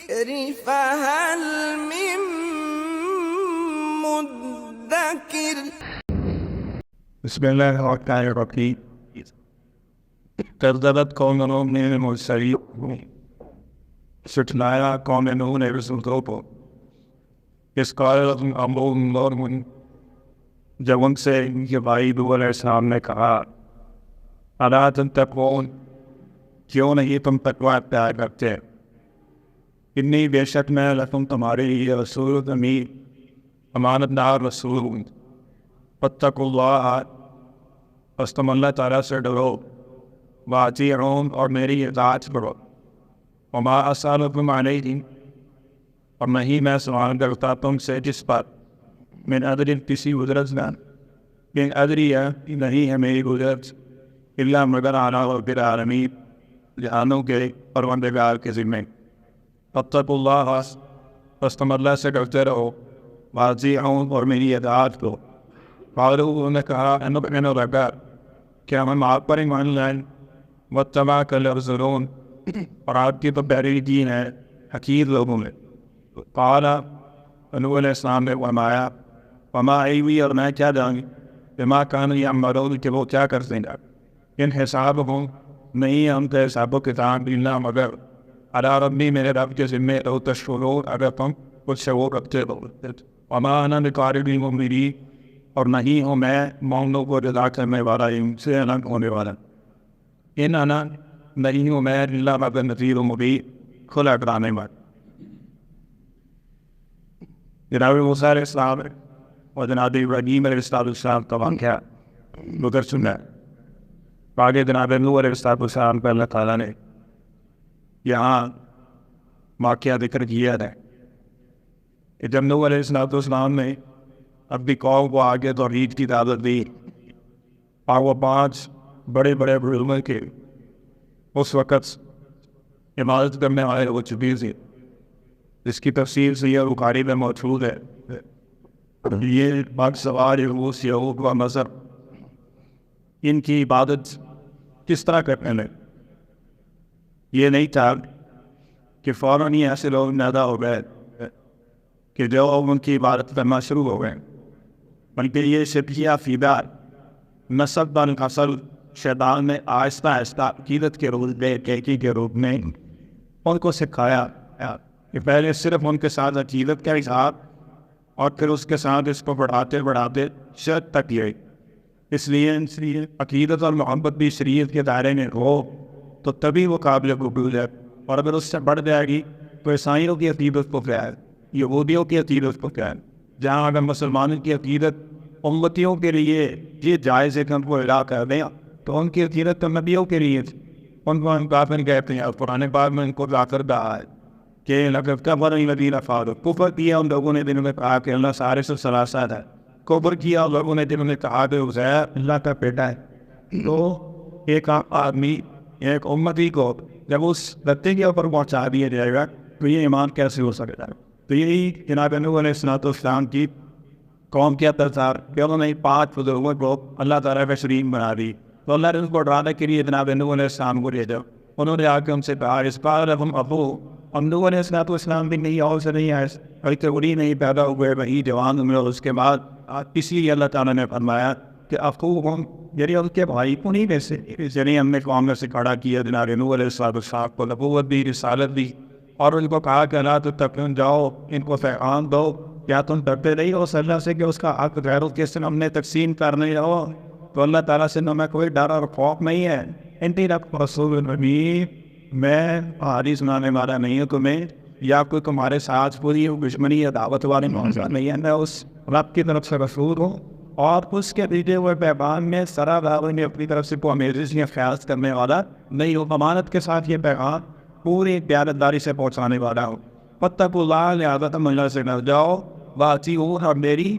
فهل من مدكر. بسم الله الرحمن الرحيم. كذبت قوم نوح المرسلين. ستلایا قوم نوح نے رسولوں کو اس قال امرهم جب ان سے ان کے بھائی نوح علیہ السلام نے کہا الا تتقون کیوں نہیں تم تقوی اختیار کرتے، انی بے شک میں لکم تمہارے لیے رسول امین امانت دار رسول ہوں، فاتقوا اللہ پس تم اللہ تعالیٰ سے ڈرو، واطیعون اور میری اطاعت کرو، وما اسألکم علیہ اور نہیں میں سوال کرتا تم سے جس پر من اجر کسی اجرت میں، من اجری نہیں ہے میری اجرت الا مگر اعلیٰ رب العالمین جہانوں کے پروردگار کے ذمے، فاتقوا اللہ پس تم اللہ سے ڈرتے رہو، واطیعون اور میری اطاعت کرو۔ قالوا انہوں نے کہا انؤمن لک کیا ہم آپ پر ایمان لائیں، واتبعک الارذلون اور آپ کی تو پیروی دین ہے حقیر لوگوں میں۔ قال نوح علیہ السلام نے فرمایا وما علمی اور میں کیا جانوں بما کانوا یعملون کہ وہ کیا کرتے ہیں، ان حسابهم نہیں ہے ان کا حساب و کتاب الا مگر علی ربی میرے رب کے ذمے لو تشکرون اگر تم کچھ شعور رکھتے ہو، وما انا بطارد المؤمنین اور نہیں ہوں میں مومنوں کو رضا کرنے والا ان سے الگ ہونے والا، ان انا نہیں ہوں میں الا مگر نذیر مبین کھلا ڈرانے والا۔ جناب موسیٰ علیہ السلام اور جناب ابراہیم علیہ السلام کا واقعہ مگر سننا ہے۔ آگے جناب نوح علیہ السلام پر اللہ تعالیٰ نے یہاں واقعہ ذکر کیا ہے کہ جب نوح علیہ السلام نے اپنی قوم کو آگے توحید کی دعوت دی اور وہ 5 بڑے بڑے بزرگوں کے اس وقت عبادت کرنے والے وہ چکی تھے، جس کی تفصیل صحیح بخاری میں موجود ہے۔ یہ باق سوار روس یہود و مذہب ان کی عبادت کس طرح کرنے لگے، یہ نہیں تھا کہ فوراً ہی ایسے لوگ پیدا ہو گئے کہ جو ان کی عبادت کرنا شروع ہو گئے، بلکہ یہ شرکیہ عقیدہ نسب بن نسل شیطان نے آہستہ آہستہ عقیدت کے روپ میں کیکی کے روپ میں ان کو سکھایا کہ پہلے صرف ان کے ساتھ عقیدت کا حساب اور پھر اس کے ساتھ اس کو بڑھاتے بڑھاتے شرک تک گئے۔ اس لیے عقیدت اور محبت بھی شریعت کے دائرے میں ہو تو تبھی وہ قابل قبول ہے، اور اگر اس سے بڑھ جائے گی تو عیسائیوں کی عقیدت کو کیا ہے، یہودیوں کی عقیدت کو کیا ہے۔ جہاں اگر مسلمانوں کی عقیدت امتیوں کے لیے یہ جائز ہے کہ ان کو ادا کر دیں تو ان کی عقیدت تو نبیوں کے لیے ان کو ہم کافر کہتے ہیں، اور قرآن پاک میں ان کو ذکر کہا ہے کہ لقد کفر الذین قالوا کفر کیا ان لوگوں نے جنہوں نے کہا کہ اللہ ثالث ثلاثہ ہے، کفر کیا ان لوگوں نے جنہوں نے کہا کہ عزیر اللہ کا بیٹا ہے۔ تو ایک آدمی ایک امتی کو جب اس رتے کے اوپر پہنچا دیا جائے گا تو یہ ایمان کیسے ہو سکتا ہے؟ تو یہی جناب نوح علیہ السلام کی قوم کیا تذار کہ انہوں نے 5 بزرگوں کو اللہ تعالیٰ کا شریک بنا دی، تو اللہ نے ان کو ڈرانے کے لیے جناب نوح علیہ السلام کو بھیجا۔ انہوں نے آ کے ان سے کہا اس بار ہم ابو اور نوح علیہ السلام بھی نہیں اور سے نہیں آئے، بلکہ وہی نہیں پیدا ہوئے وہی جوان ہوئے، اور اس کے بعد اسی لیے اللہ تعالیٰ نے فرمایا کہ اخوہم یعنی ان کے بھائی کو نہیں میں سے، یعنی ہم نے قوم میں سے کھڑا کیا جناب نوح علیہ السلام کو نبوت دی، رسالت دی، اور ان کو کہا کہ اللہ تو تقین جاؤ ان کو پیغام دو، کیا تم ڈرتے نہیں ہو اللہ سے کہ اس کا حق غیروں کے سن ہم نے تقسیم کرنے جاؤ؟ تو اللہ تعالیٰ سے ہمیں کوئی ڈر اور خوف نہیں ہے۔ انتی رسول نبی میں حدیث سنانے والا نہیں ہوں تمہیں، یا کوئی تمہارے ساتھ پوری دشمنی یا دعوت والی موضوع نہیں ہے، میں اس رب کی طرف سے رسول ہوں، اور اس کے بھیجے ہوئے پیغام میں سرا راوی نے اپنی طرف سے کوئی امیزش یا خیال کرنے والا نہیں ہوں، امانت کے ساتھ یہ پیغام پوری دیانتداری سے پہنچانے والا ہوں۔ فاتقوا اللہ لہذا تم اللہ سے ڈر جاؤ، واطیعون اور میری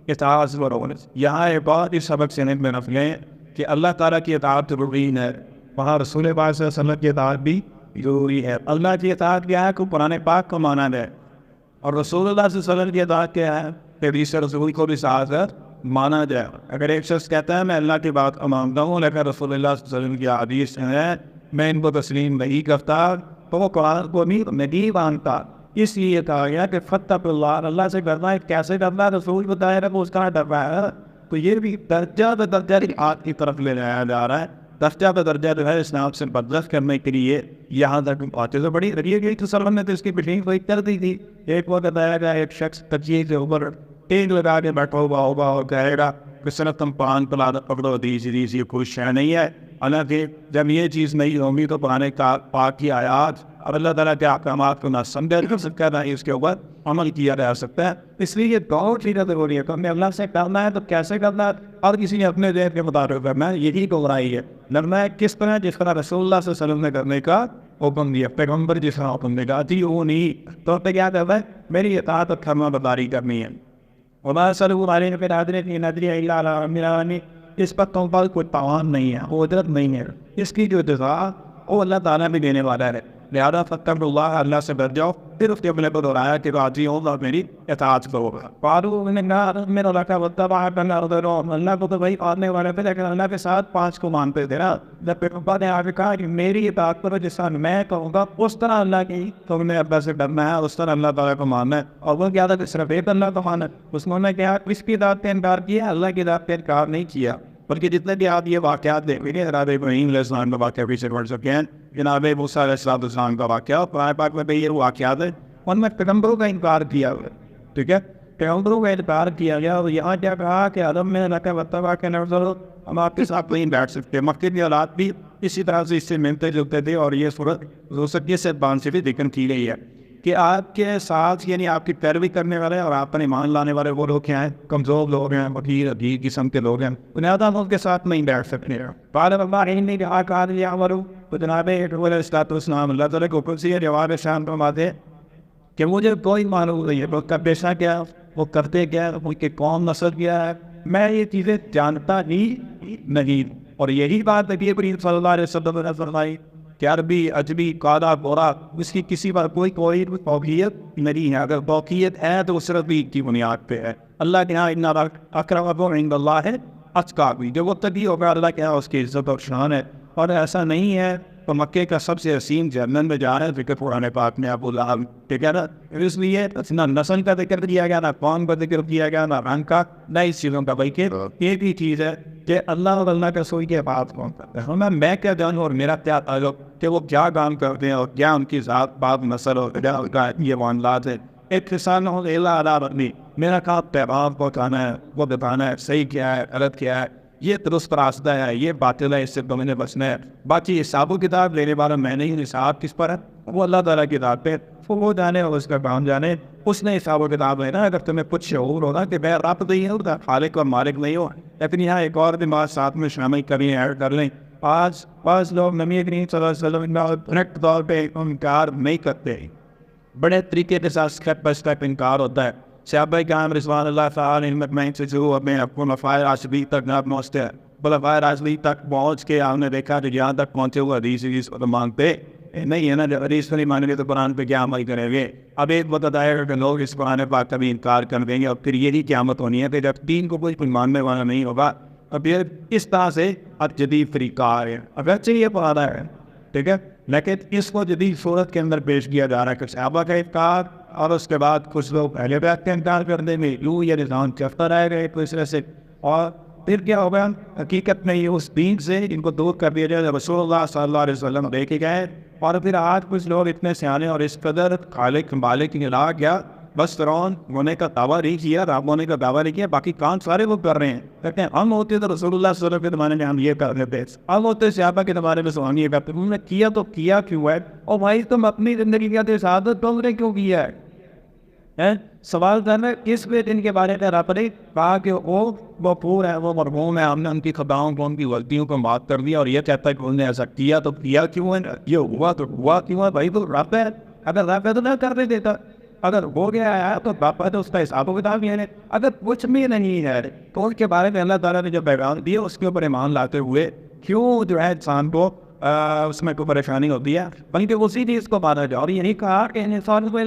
اطاعت کرو۔ یہاں ایک بات اس سبق سے میں رکھ لیں کہ اللہ تعالیٰ کی اطاعت ضروری ہے، وہاں رسول پاک صلی اللہ علیہ وسلم کی اطاعت بھی ضروری ہے۔ اللہ کی اطاعت کیا ہے کہ قرآن پاک کو مانا ہے، اور رسول اللہ صلی اللہ علیہ وسلم کی اطاعت کیا ہے کہ حدیث رسول کو بھی ساتھ مانا جائے۔ اگر ایک شخص کہتا ہے میں اللہ کی بات کو مانتا ہوں لیکن رسول اللہ صلی اللہ علیہ وسلم کی حدیث ہے میں ان کو تسلیم نہیں کرتا، تو وہ قرآن کو نہیں مانتا. اس لیے کہا گیا کہ فتق اللہ, اللہ سے ڈرنا ہے. کیسے ڈرنا ہے؟ رسول بتایا ہے وہ اس کا ڈر رہا ہے. تو یہ بھی درجہ بدرجہ آگ کی طرف لے جایا جا رہا ہے. درجہ بدرجہ جو ہے اسلام سے بدرخ کرنے کے لیے یہاں تک پہنچے. تو بڑی ذریعے گئی تو سلم نے تو اس کی بشین کوئی کر دی تھی. ایک وقت بتایا گیا ایک شخص تجیے سے اوپر ٹیک لگا کے بیٹھا ہوا ہوگا اور کہے گا کہ صرف تم پان پلا پکڑو دیجیے یہ کوئی شے نہیں ہے. حالانکہ جب یہ چیز نہیں ہوگی تو پرانے کا پاک کی آیات اور اللہ تعالیٰ کے احکامات کو نہ سمجھا جا سکتا ہے, نہ اس کے اوپر عمل کیا جا سکتا ہے. اس لیے یہ بہت چیزیں ضروری ہے. تو ہمیں اللہ سے کرنا ہے تو کیسے کرنا ہے, اور کسی نے اپنے ذہن کے مطابق کرنا ہے. یہی گمراہی ہے. لڑنا ہے کس طرح؟ جس طرح رسول اللہ صلی اللہ علیہ وسلم نے کرنے کا حکم دیا, پیغمبر جس طرح حکم دے گا جی وہ نہیں. تو ہمیں کیا کرنا ہے؟ میری اطاعت اور فرما برداری کرنی ہے. وما صلی علیہ پھر حضرت ندری اللہ, اس پر تم پر کوئی توان نہیں ہے, قدرت نہیں ہے. اس کی جو جزا وہ اللہ تعالیٰ بھی دینے والا ہے. لہٰذا فتق اللہ, اللہ سے ڈر جاؤ. پھر اس کے اپنے کو دہرایا کہ راضی ہوں اور میری اطاعت کرو. میرا اللہ کو تو وہی ماننے والے تھے, لیکن اللہ کے ساتھ 5 کو مانتے تھے نا. جب پیغمبر نے آگے کہا کہ میری اطاعت کرو جس طرح میں کہوں گا اس طرح اللہ کی تم نے اللہ سے ڈرنا ہے, اس طرح اللہ تعالیٰ کو ماننا ہے. اور وہ کیا تھا کہ صرف ایک اللہ کو ماننا. اس نے کیا اس کی اطاعت کا انکار کیا, اللہ کی اطاعت کا انکار نہیں کیا. بلکہ جتنے بھی آپ یہ واقعات دیکھیں گے, جناب ابراہیم علیہ السلام کا واقعہ پیچھے پڑھ سکے ہیں, جناب موسیٰ علیہ السلام کا واقعہ, قرآن پاک میں بھی یہ واقعات ہیں. ان میں پیغمبروں کا انکار کیا ہوا, ٹھیک ہے, پیغمبروں کا انکار کیا گیا. اور یہاں کیا کہا کہ عدم میں رکھا وطبہ کے نظر ہم آپ کے ساتھ نہیں بیٹھ سکتے. مکے کی حالات بھی اسی طرح سے اس سے ملتے جلتے تھے. اور یہ صورت روسکیے سے بان سے بھی ذکر کی گئی ہے کہ آپ کے ساتھ یعنی آپ کی پیروی کرنے والے اور آپ پر ایمان لانے والے وہ لوگ ہیں, کمزور لوگ ہیں, فقیر عجیب قسم کے لوگ ہیں, بنیادہ ان کے ساتھ نہیں بیٹھ سکتے. تو جناب اسلام اللہ تعالیٰ کو اوپر سے جواب شان فرماتے کہ مجھے کوئی معلوم نہیں ہے وہ کا پیشہ کیا, وہ کرتے کیا, ان کے قوم نسل کیا ہے, میں یہ چیزیں جانتا ہی نہیں. اور یہی بات نبی کریم صلی اللہ علیہ وسلم نے فرمائی کہ عربی عجمی کالا گورا اس کی کسی بات کوئی فوقیت نہیں ہے. اگر فوقیت ہے تو صرف بھی کی بنیاد پہ ہے. اللہ کے یہاں ان اکرمکم عند اللہ ہے اتقاکم, جو وہ تقی ہوگا اللہ کے یہاں اس کی عزت اور شان ہے. اور ایسا نہیں ہے تو مکے کا سب سے حسین جنت میں جا رہا ہے ذکر قرآن پاک میں ابو لہب, ٹھیک ہے نا. اس لیے نہ نسل کا ذکر کیا گیا, نہ قوم کا ذکر کیا گیا, نہ رنگ کا, نہ اس چیزوں کا. بلکہ یہ بھی چیز ہے کہ اللہ اور اللہ کا سوئی کے بات کون کرتا ہے. میں کیا جانوں اور میرا کیا تعلق کہ وہ کیا کام کرتے ہیں اور کیا ان کی ذات بات نسل اور یہ معاملات ہے. ایک کسان ہو اللہ اپنی میرا کام پیغام پہنچانا ہے, وہ بتانا ہے صحیح کیا ہے غلط کیا ہے, یہ درست راستہ ہے, یہ باطل ہے, اس سے تمہیں بچنا ہے. باقی حساب و کتاب لینے والا میں نہیں, حساب کس پر ہے وہ اللہ تعالیٰ کی ذات پہ, وہ جانے اور اس کا کام جانے. اس نے حساب و کتاب لینا. اگر تمہیں کچھ شعور ہوگا کہ میں رب نہیں ہوں, خالق اور مالک نہیں ہوں. لیکن یہاں ایک اور بھی بات ساتھ میں شامل کریں, ایڈ کر لیں. آج لوگ نبی کریم صلی اللہ علیہ وسلم ڈائریکٹ طور پہ انکار نہیں کرتے, بڑے طریقے کے ساتھ اسٹیپ بائی اسٹیپ انکار ہوتا ہے. صحابہ کرام رضوان اللہ تعالیٰ مجمعین سے جو اپنے خلفائے راشدین تک نہ پہنچتے ہیں, خلفائے راشدین تک پہنچ کے آپ نے دیکھا کہ جہاں تک پہنچے ہوئے حدیث کو تو مانگتے نہیں ہے نا. جب حدیث نہیں مانیں گے تو قرآن پہ کیا عمل کریں گے؟ اب ایک وقت آئے گا کہ لوگ اس قرآن پاک کا بھی انکار کر دیں گے, اور پھر یہی قیامت ہونی ہے کہ جب دین کو کوئی ماننے والا نہیں ہوگا. اب یہ اس طرح سے اب جدید طریقہ آ رہے ہیں. اگرچہ یہ پڑھا ہے, ٹھیک ہے, لیکن اس کو جدید صورت کے اندر پیش کیا جا رہا ہے کہ صحابہ کا انکار, اور اس کے بعد کچھ لوگ پہلے بیٹھ کے انکار کر دیں گے, یوں یہ نظام چلتا رہے گا ایک دوسرے سے. اور پھر کیا ہوگا حقیقت میں یہ اس دین سے ان کو دور کر دیا جائے رسول اللہ صلی اللہ علیہ وسلم لے کے گئے. اور پھر آج کچھ لوگ اتنے سیانے اور اس قدر خالق مالک کی علاق گیا, بس فرعون ہونے کا دعویٰ نہیں کیا, رب ہونے کا دعویٰ نہیں کیا, باقی کام سارے وہ کر رہے ہیں. کہتے ہیں ہم ہوتے تو رسول اللہ صلی اللہ علیہ وسلم کے زمانے میں ہم یہ کر دیتے, ہم ہوتے صحابہ کے زمانے میں ہم یہ کرتے. انہوں نے کیا تو کیا کیوں ہے؟ اور بھائی تم اپنی زندگی کا شہادت تم نے کیوں کیا ہے؟ سوال کرنا کس پہ دن کے بارے میں رب نے کہا کہ وہ پور ہے, وہ مرحوم ہے, ہم نے ان کی خطاؤں کو ان کی غلطیوں کو معاف کر دیا. اور یہ کہتا ہے کہ انہوں نے ایسا کیا تو کیا کیوں ہے, یہ ہوا تو ہوا کیوں ہے؟ بھائی تو رب ہے, اگر رب ہے تو نہ کرنے دیتا, اگر ہو گیا ہے تو رب ہے تو اس کا حساب و کتاب بھی ہے. اگر کچھ بھی نہیں ہے تو ان کے بارے میں اللہ تعالیٰ نے جو پیغام دیا اس کے اوپر ایمان لاتے ہوئے کیوں جو ہے انسان کو اس میں کوئی پریشانی ہوتی ہے، بلکہ اسی چیز کو مانا جائے. اور یہی کہا کہ انسان کو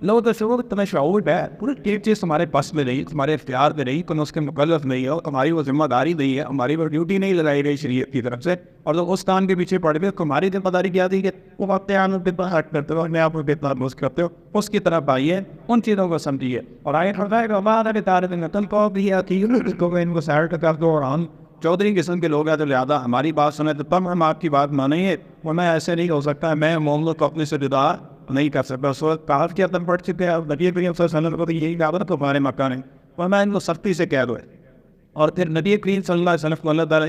لوگ تو شعور تمہیں شعور ہے، پوری ایک چیز تمہارے بس میں نہیں، تمہارے اختیار میں نہیں، تم اس کے مکلف نہیں ہو، تمہاری وہ ذمہ داری نہیں ہے، ہماری وہ ڈیوٹی نہیں لگائی گئی شریعت کی طرف سے. اور لوگ اس کام کے پیچھے پڑ گئے، تمہاری ذمہ داری کیا تھی کہ وہ اپنے آپ میں کتنا ہٹ کرتے ہو، اپنے آپ میں کتنا محسوس کرتے ہو، اس کی طرف آئیے، ان چیزوں کو سمجھیے. اور آگے ہوتا ہے کہ ہمارے طالب نتن کو بھی ان کو سائڈ کر دو، اور ہم چودھری قسم کے لوگ ہیں تو لہٰذا ہماری بات سنیں تو تب ہم آپ کی بات مانیں گے، ورنہ ایسے نہیں ہو سکتا. میں محمد کو اپنے سے جدا نہیں کر سکتا. اس وقت کہا کہ اب پڑھ چکے ہیں، نبی کریم صلی اللہ علیہ وسلم کو تو یہی کہا تھا تمہارے مکان ہے، ورنہ ان کو سختی سے کہہ دو. اور پھر نبی کریم صلی اللہ علیہ وسلم کو اللہ تعالیٰ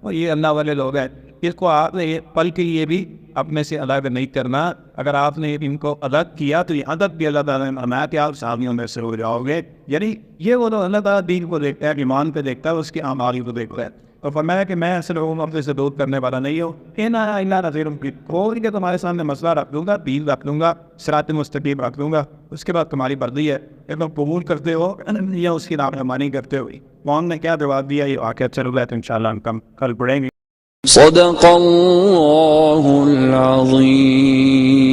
اور یہ اللہ والے لوگ ہیں، اس کو آپ نے پل کے لیے بھی اپنے سے الگ نہیں کرنا. اگر آپ نے ان کو الگ کیا تو یہ عدد بھی اللہ تعالیٰ نے فرمایا کہ آپ سامیوں میں سے ہو جاؤ گے. یعنی یہ وہ تو اللہ تعالیٰ دین کو دیکھتا ہے، ایمان پہ دیکھتا ہے، اس کی اعمال کو دیکھتا ہے. اور فرمایا کہ میں ایسے لوگوں کو اپنے سے دور کرنے والا نہیں ہوں. اللہ نذیر کھول کے تمہارے سامنے مسئلہ رکھ دوں گا، دین رکھ دوں گا، صراط مستقیم رکھ دوں گا. اس کے بعد تمہاری مرضی ہے کہ تم قبول کرتے ہو یا اس کی نافرمانی کرتے ہو. قوم نے کیا جواب دیا یہ واقعہ چل رہا ہے، تو انشاءاللہ ہم کل پڑھیں گے. صدق اللہ العظیم.